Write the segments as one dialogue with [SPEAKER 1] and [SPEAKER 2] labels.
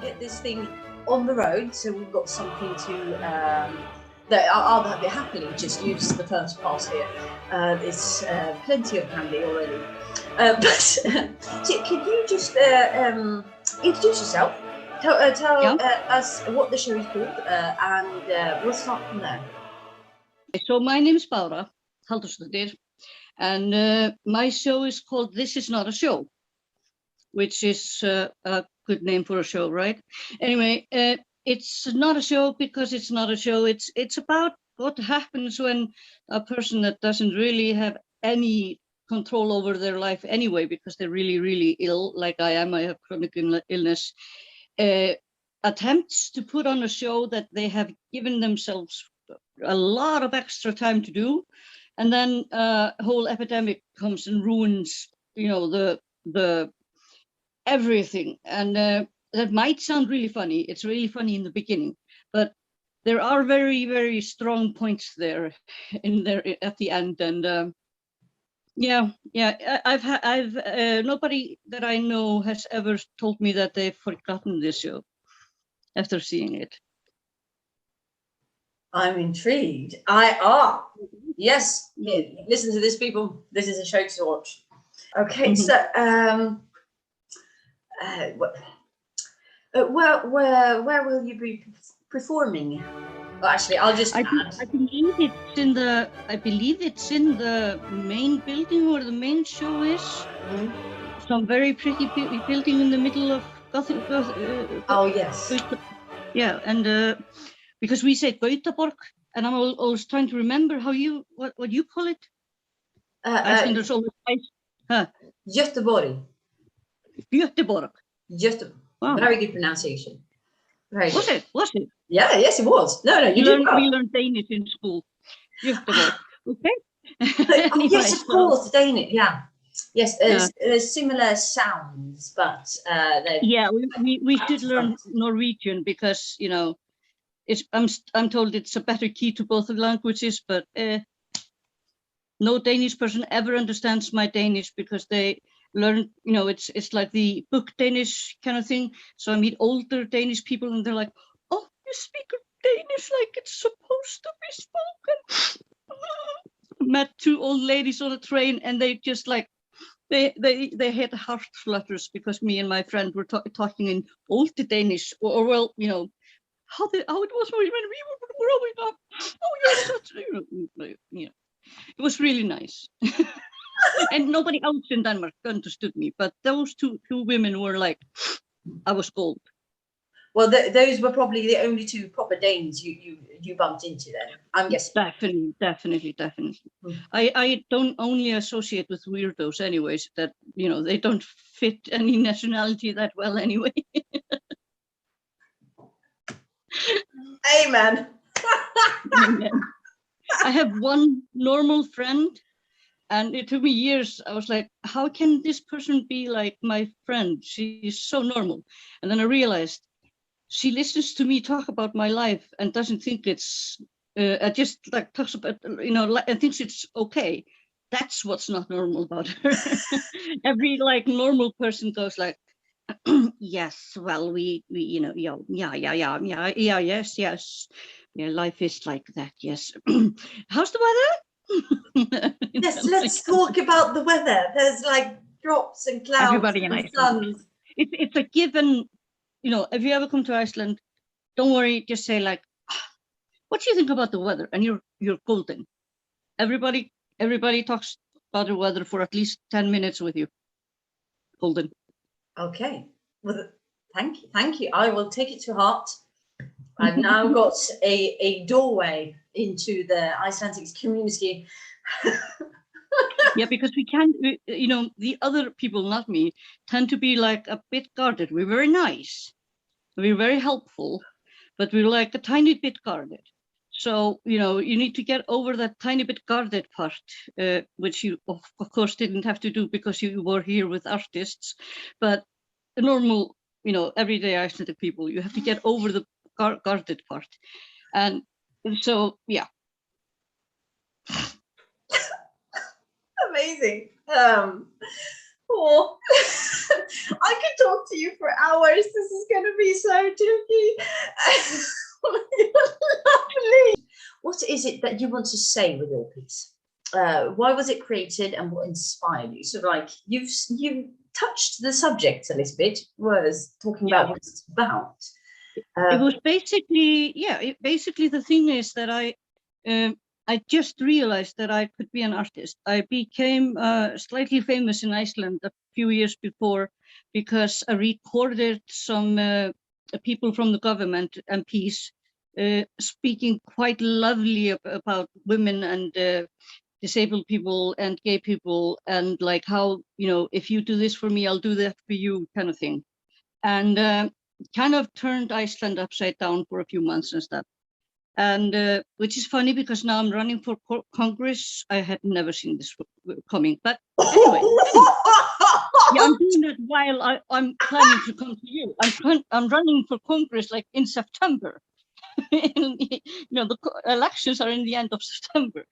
[SPEAKER 1] get this thing on the road, so we've got something to. I'll happily just use the first pass here. There's plenty of candy already. But so can you just introduce yourself? Tell us what the show is called, and we'll start from there.
[SPEAKER 2] So my name is Bára, Halldórsdóttir, and my show is called This Is Not a Show, which is a good name for a show, right? Anyway, it's not a show because it's not a show. It's about what happens when a person that doesn't really have any control over their life anyway, because they're really, really ill, like I am. I have chronic illness. Attempts to put on a show that they have given themselves a lot of extra time to do, and then a whole epidemic comes and ruins, the everything. And that might sound really funny. It's really funny in the beginning, but there are very, very strong points there at the end. And I've nobody that I know has ever told me that they've forgotten this show after seeing it.
[SPEAKER 1] I'm intrigued. Yes. Listen to this, people. This is a show to watch. Okay, so where will you be performing? Well, actually, I'll just add.
[SPEAKER 2] I believe it's in the main building where the main show is. Mm-hmm. Some very pretty building in the middle of Gothenburg.
[SPEAKER 1] Oh yes.
[SPEAKER 2] Yeah, and because we say Gothenburg, and I'm always trying to remember what you call it. Icelanders always.
[SPEAKER 1] Göteborg.
[SPEAKER 2] Göteborg.
[SPEAKER 1] Wow. Very good pronunciation. Very
[SPEAKER 2] was
[SPEAKER 1] good.
[SPEAKER 2] Was it?
[SPEAKER 1] Yeah, yes, it was. No, you did well.
[SPEAKER 2] We learned Danish in school. Göteborg. Okay.
[SPEAKER 1] Anyway, yes, of course, Danish. Yeah. Yes, there's similar sounds, but
[SPEAKER 2] we should learn Norwegian because I'm told it's a better key to both languages, but no Danish person ever understands my Danish because they learn, it's like the book Danish kind of thing. So I meet older Danish people and they're like, "Oh, you speak Danish like it's supposed to be spoken." Met two old ladies on a train and they just like, they had heart flutters because me and my friend were talking in old Danish, or well, how it was when we were growing up. Oh yes, it was really nice. And nobody else in Denmark understood me, but those two women were like, I was gold.
[SPEAKER 1] Well, those were probably the only two proper Danes you bumped into then, I'm guessing.
[SPEAKER 2] Definitely. I don't only associate with weirdos anyways, that, they don't fit any nationality that well anyway.
[SPEAKER 1] Amen.
[SPEAKER 2] I have one normal friend, and it took me years. I was like, how can this person be like my friend? She's so normal. And then I realized she listens to me talk about my life and doesn't think it's, just like talks about, and thinks it's okay. That's what's not normal about her. Every like normal person goes like, yes, well, we yes. Yeah, life is like that, yes. How's the weather?
[SPEAKER 1] Yes, let's talk about the weather. There's like drops and clouds.
[SPEAKER 2] Everybody in Iceland. It's a given, if you ever come to Iceland, don't worry, just say like, what do you think about the weather? And you're golden. Everybody talks about the weather for at least 10 minutes with you. Golden.
[SPEAKER 1] Okay. Well, thank you. I will take it to heart. I've now got a doorway into the Icelandic community.
[SPEAKER 2] Yeah, because we can't, the other people, not me, tend to be like a bit guarded. We're very nice. We're very helpful, but we're like a tiny bit guarded. So, you need to get over that tiny bit guarded part, which you, of course, didn't have to do because you were here with artists. But the normal, everyday Icelandic people, you have to get over the guarded part. And so, yeah.
[SPEAKER 1] Amazing. cool. I could talk to you for hours. This is going to be so tricky. Lovely. What is it that you want to say with your piece? Why was it created, and what inspired you? So, like, you've touched the subject a little bit. Was talking about what it's about.
[SPEAKER 2] It was basically, basically the thing is that I just realized that I could be an artist. I became slightly famous in Iceland a few years before because I recorded some people from the government, MPs, speaking quite lovely about women and disabled people and gay people, and like how, you know, if you do this for me, I'll do that for you, kind of thing. And kind of turned Iceland upside down for a few months and stuff. And which is funny because now I'm running for Congress. I had never seen this coming, but anyway, yeah, I'm doing that while I'm planning to come to you. I'm running for Congress like in September. You know, the elections are in the end of September,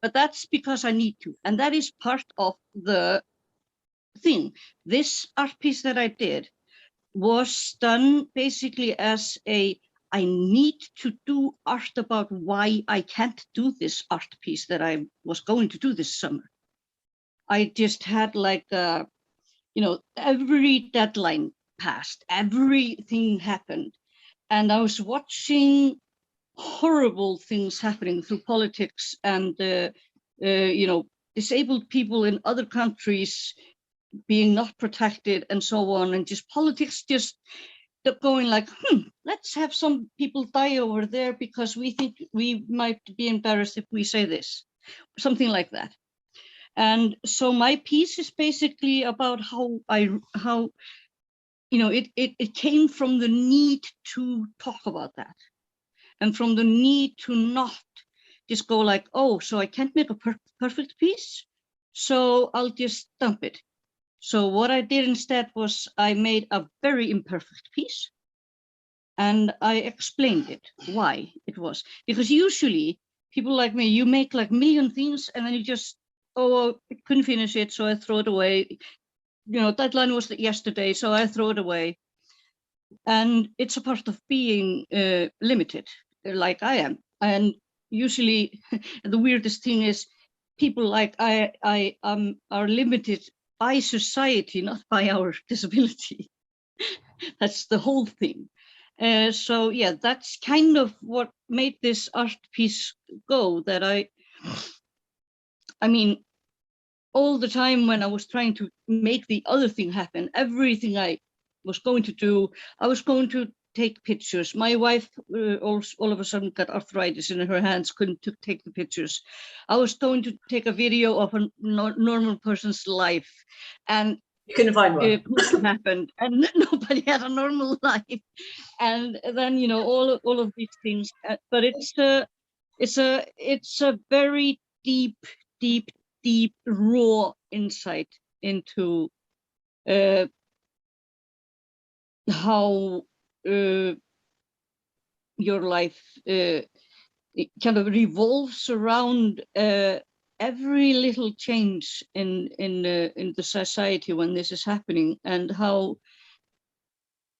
[SPEAKER 2] but that's because I need to, and that is part of the thing. This art piece that I did was done basically as I need to do art about why I can't do this art piece that I was going to do this summer. I just had like, you know, every deadline passed, everything happened. And I was watching horrible things happening through politics and, you know, disabled people in other countries being not protected and so on, and just politics just going like, let's have some people die over there because we think we might be embarrassed if we say this, something like that. And so my piece is basically about how you know, it came from the need to talk about that, and from the need to not just go like, oh, so I can't make a perfect piece, so I'll just dump it. So what I did instead was I made a very imperfect piece, and I explained it, why it was. Because usually people like me, you make like a million things and then you just, oh, I couldn't finish it, so I throw it away. You know, deadline was yesterday, so I throw it away. And it's a part of being limited, like I am. And usually the weirdest thing is people like I are limited by society, not by our disability. That's the whole thing. So yeah, that's kind of what made this art piece go, that I mean, all the time when I was trying to make the other thing happen, everything I was going to do, I was going to take pictures. My wife all of a sudden got arthritis in her hands, couldn't take the pictures. I was going to take a video of a normal person's life, and
[SPEAKER 1] you couldn't find one.
[SPEAKER 2] It happened, and nobody had a normal life. And then, you know, all of these things. But it's a very deep raw insight into how your life it kind of revolves around every little change in the society when this is happening, and how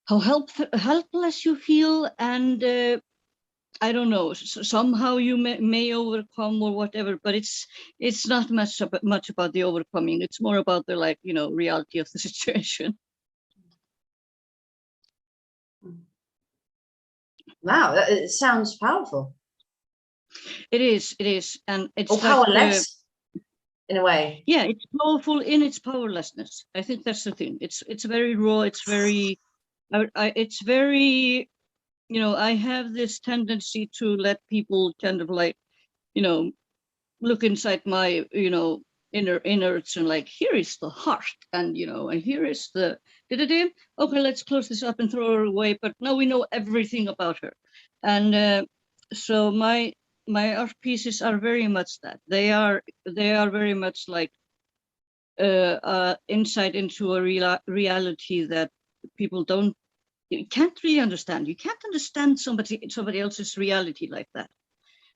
[SPEAKER 2] helpless you feel, and I don't know, somehow you may overcome or whatever, but it's not much about the overcoming. It's more about the, like, you know, reality of the situation.
[SPEAKER 1] Wow, it sounds powerful.
[SPEAKER 2] It is, and it's
[SPEAKER 1] or
[SPEAKER 2] like,
[SPEAKER 1] powerless in a way.
[SPEAKER 2] Yeah, it's powerful in its powerlessness. I think that's the thing. It's very raw. It's very, it's very, you know, I have this tendency to let people kind of like, you know, look inside my, you know, innards and like, here is the heart, and, you know, and here is the okay, let's close this up and throw her away. But now we know everything about her. And so my art pieces are very much that. They are very much like insight into a reality that people you can't really understand. You can't understand somebody else's reality like that,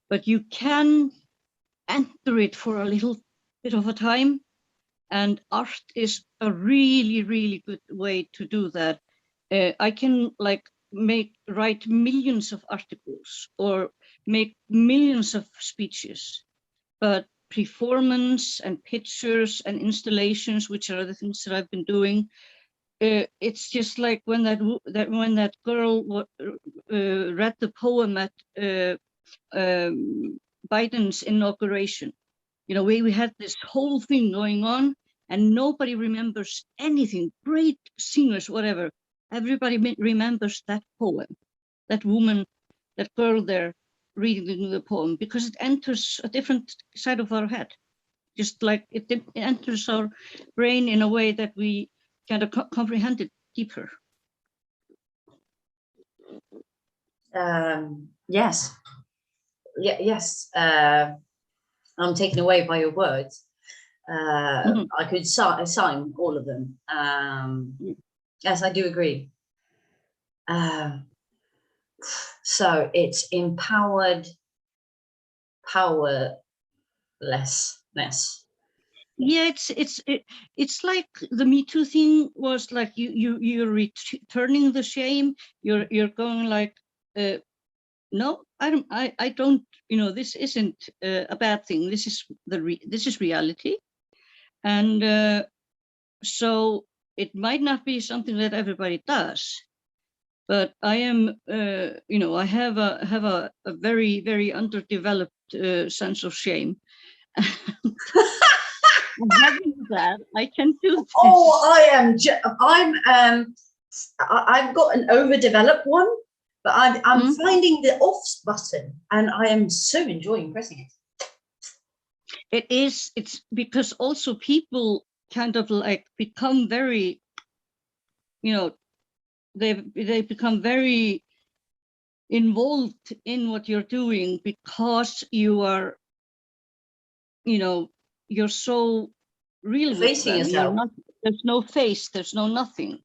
[SPEAKER 2] but you can enter it for a little bit of a time, And art is a really, really good way to do that. I can like write millions of articles or make millions of speeches, but performance and pictures and installations, which are the things that I've been doing, it's just like when that girl read the poem at Biden's inauguration. You know, we had this whole thing going on, and nobody remembers anything. Great singers, whatever. Everybody remembers that poem, that woman, that girl there reading the poem, because it enters a different side of our head. Just like it enters our brain in a way that we kind of comprehend it deeper.
[SPEAKER 1] Yes. Yes. I'm taken away by your words. I could sign all of them. Yes, I do agree. So it's empowered powerlessness.
[SPEAKER 2] Yeah, it's like the Me Too thing was like you're returning the shame. You're going like, no, I don't. You know, this isn't a bad thing. This is reality, and so it might not be something that everybody does. But I am, you know, I have a very, very underdeveloped sense of shame. And having that, I can do this.
[SPEAKER 1] Oh, I've got an overdeveloped one, but I'm finding the off button, and I am so enjoying pressing it.
[SPEAKER 2] It's because also people kind of like become very, you know, they become very involved in what you're doing because you are, you know, you're so real with them. You're not, there's no face, there's no nothing.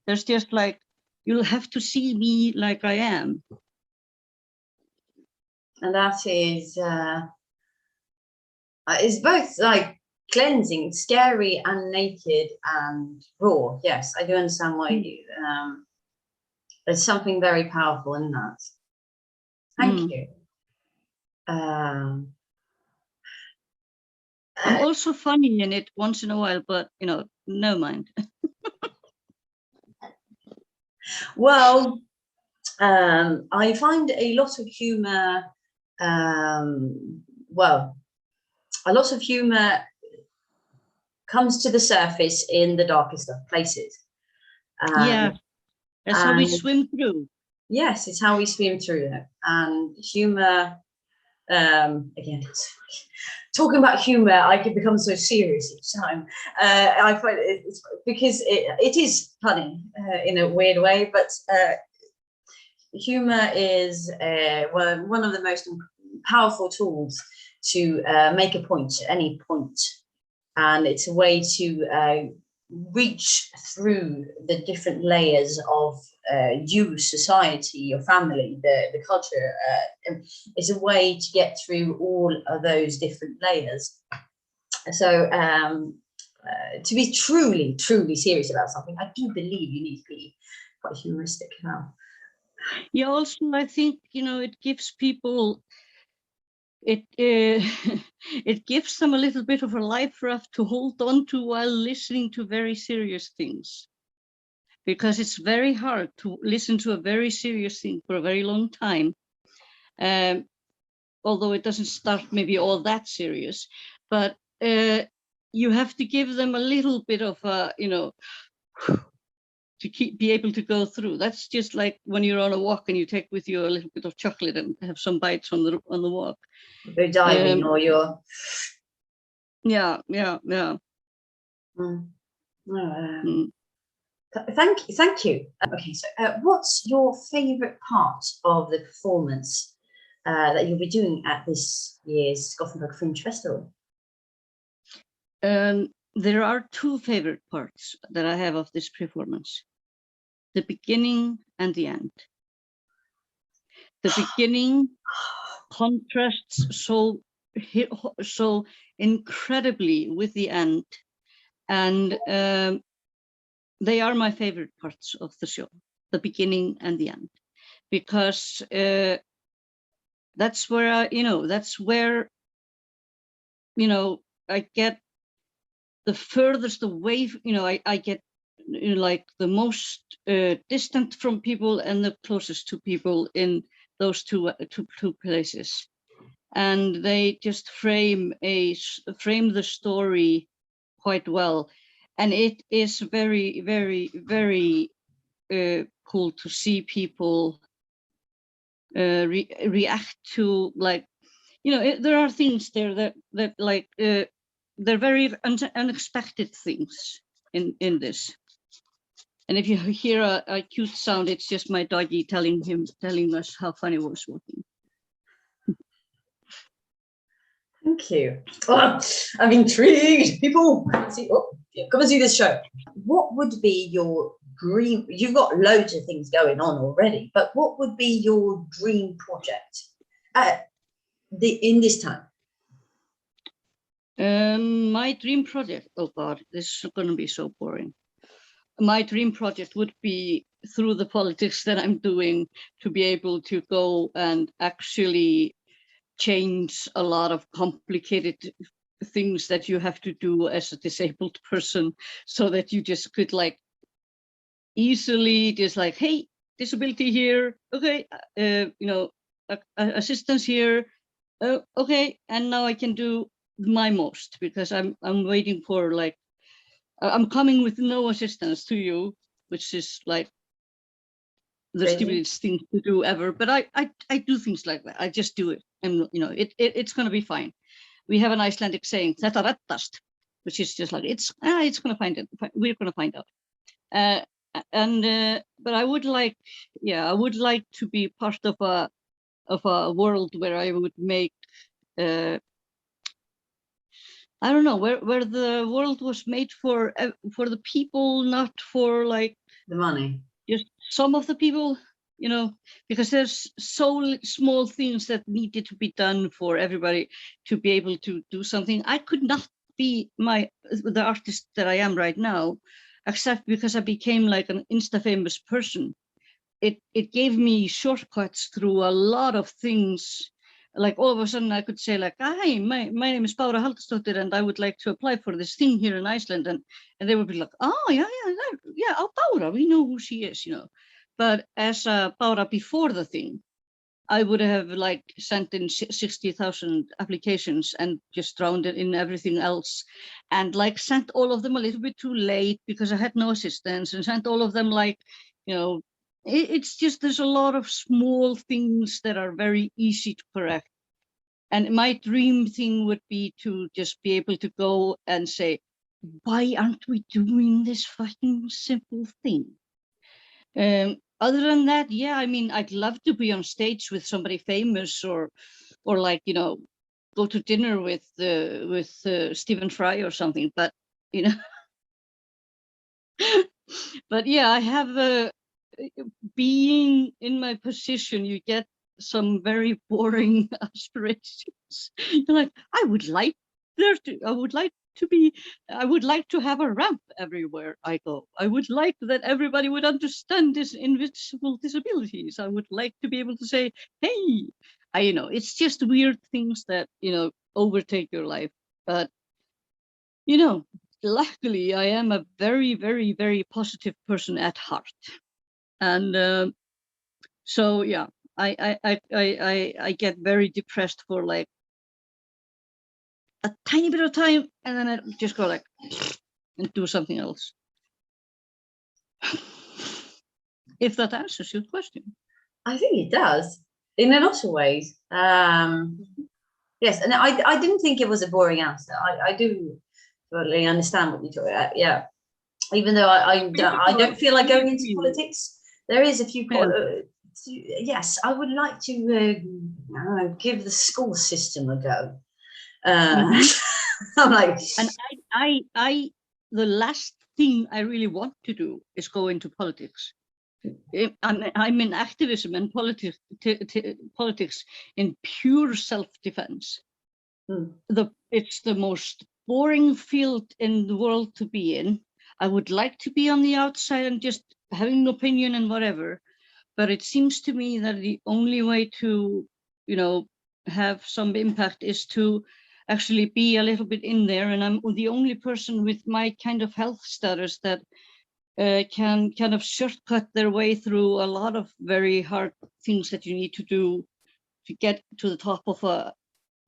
[SPEAKER 2] There's just like, you'll have to see me like I am.
[SPEAKER 1] And that is it's both like cleansing, scary and naked and raw. Yes, I do understand why you there's something very powerful in that. Thank you.
[SPEAKER 2] I'm also funny in it once in a while, but you know, no mind.
[SPEAKER 1] Well, I find a lot of humor. Well, a lot of humor comes to the surface in the darkest of places.
[SPEAKER 2] Yeah, that's how we swim through.
[SPEAKER 1] Yes, it's how we swim through it. And humor, again, talking about humor, I can become so serious each time. I find it's because it is funny in a weird way, but humor is one of the most powerful tools to make a point, any point. And it's a way to reach through the different layers of you, society, your family, the culture. It's a way to get through all of those different layers. So to be truly, truly serious about something, I do believe you need to be quite humoristic now.
[SPEAKER 2] Yeah, also, I think, you know, it gives people, it gives them a little bit of a life raft to hold on to while listening to very serious things. Because it's very hard to listen to a very serious thing for a very long time. Although it doesn't start maybe all that serious, but you have to give them a little bit of a, you know, to be able to go through. That's just like when you're on a walk and you take with you a little bit of chocolate and have some bites on the walk.
[SPEAKER 1] You're diving or you're.
[SPEAKER 2] Yeah.
[SPEAKER 1] Thank you. Okay, so what's your favorite part of the performance that you'll be doing at this year's Gothenburg Fringe Festival?
[SPEAKER 2] There are two favorite parts that I have of this performance: the beginning and the end. The beginning contrasts so incredibly with the end, And they are my favorite parts of the show, the beginning and the end, because that's where I get the furthest away. I get like the most distant from people and the closest to people in those two places, and they just frame the story quite well, and it is very, very, very cool to see people react to, like, there are things there that like they're very unexpected things in this. And if you hear a cute sound, it's just my doggy telling us how funny it was working.
[SPEAKER 1] Thank you. Oh, I'm intrigued. People, come and see this show. What would be your dream? You've got loads of things going on already, but what would be your dream project in this time?
[SPEAKER 2] My dream project. Oh God, this is going to be so boring. My dream project would be, through the politics that I'm doing, to be able to go and actually change a lot of complicated things that you have to do as a disabled person, so that you just could like easily just like, hey, disability here, okay, assistance here, okay, and now I can do my most, because I'm waiting for, like, I'm coming with no assistance to you, which is like the stupidest thing to do ever. But I do things like that. I just do it, and it's going to be fine. We have an Icelandic saying, "Þetta reddast," which is just like it's going to find it. We're going to find out. But I would like to be part of a world where I would make. I don't know, where the world was made for the people, not for like
[SPEAKER 1] the money.
[SPEAKER 2] Just some of the people, because there's so small things that needed to be done for everybody to be able to do something. I could not be the artist that I am right now, except because I became like an insta-famous person. It gave me shortcuts through a lot of things. Like all of a sudden I could say like, hi, my name is Bára Halldórsdóttir and I would like to apply for this thing here in Iceland. And they would be like, oh, yeah, oh, Bára, we know who she is, But as Bára before the thing, I would have like sent in 60,000 applications and just drowned it in everything else. And like sent all of them a little bit too late because I had no assistance, and sent all of them like, it's just, there's a lot of small things that are very easy to correct. And my dream thing would be to just be able to go and say, why aren't we doing this fucking simple thing? Other than that, yeah, I mean, I'd love to be on stage with somebody famous, or like, go to dinner with Stephen Fry or something. But, but yeah, I have being in my position, you get some very boring aspirations. You're like, I would like to have a ramp everywhere I go. I would like that everybody would understand this invisible disabilities. I would like to be able to say, hey, it's just weird things that, overtake your life. But, luckily I am a very, very, very positive person at heart. And so yeah, I get very depressed for like a tiny bit of time, and then I just go like and do something else. If that answers your question.
[SPEAKER 1] I think it does in a lot of ways. Yes, and I didn't think it was a boring answer. I do totally understand what you're talking about. Yeah, even though I don't feel like going into politics. There is a few. Yes, I would like to give the school system a go. I'm like,
[SPEAKER 2] and I the last thing I really want to do is go into politics. I'm in activism and politics in pure self-defense. It's the most boring field in the world to be in. I would like to be on the outside and just having an opinion and whatever, but it seems to me that the only way to, you know, have some impact is to actually be a little bit in there. And I'm the only person with my kind of health status that can kind of shortcut their way through a lot of very hard things that you need to do to get to the top of a,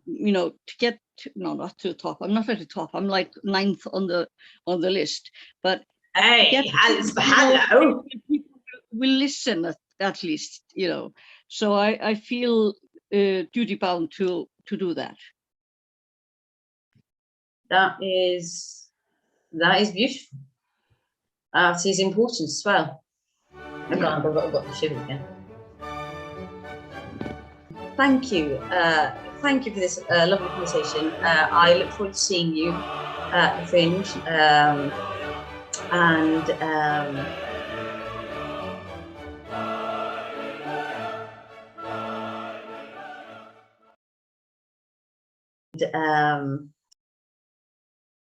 [SPEAKER 2] you know, to get to, no, not to the top. I'm not at the top. I'm like 9th on the list. But
[SPEAKER 1] hey, hello.
[SPEAKER 2] People will listen at least, you know. So I feel duty bound to do that.
[SPEAKER 1] That is beautiful. That is important as well. I've got the shiver again. Thank you. Thank you for this lovely conversation. I look forward to seeing you at the Fringe.